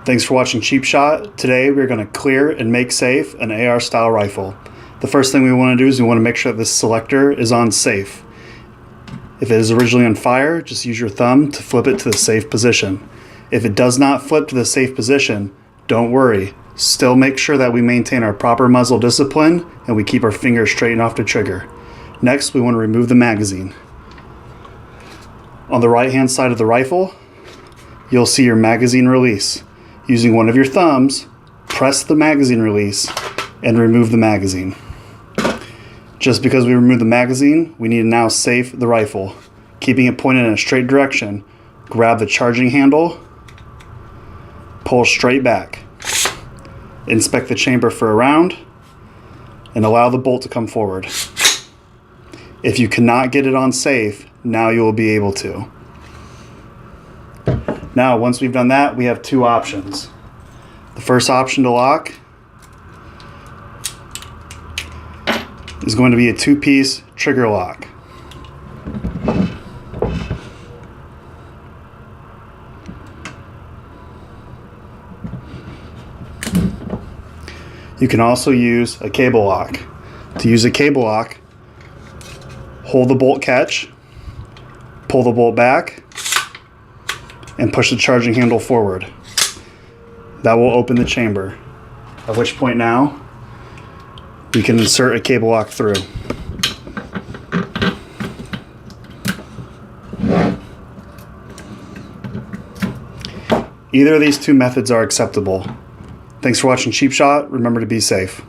Thanks for watching Cheap Shot. Today we're going to clear and make safe an AR style rifle. The first thing we want to do is we want to make sure that this selector is on safe. If it is originally on fire, just use your thumb to flip it to the safe position. If it does not flip to the safe position, don't worry. Still make sure that we maintain our proper muzzle discipline and we keep our fingers straight off the trigger. Next, we want to remove the magazine. On the right hand side of the rifle, you'll see your magazine release. Using one of your thumbs, press the magazine release and remove the magazine. Just because we removed the magazine, we need to now safe the rifle. Keeping it pointed in a straight direction, grab the charging handle, pull straight back. Inspect the chamber for a round and allow the bolt to come forward. If you cannot get it on safe, now you will be able to. Now, once we've done that, we have two options. The first option to lock is going to be a two-piece trigger lock. You can also use a cable lock. To use a cable lock, hold the bolt catch, pull the bolt back, and push the charging handle forward. That will open the chamber, at which point now we can insert a cable lock through. Either of these two methods are acceptable. Thanks for watching Cheap Shot. Remember to be safe.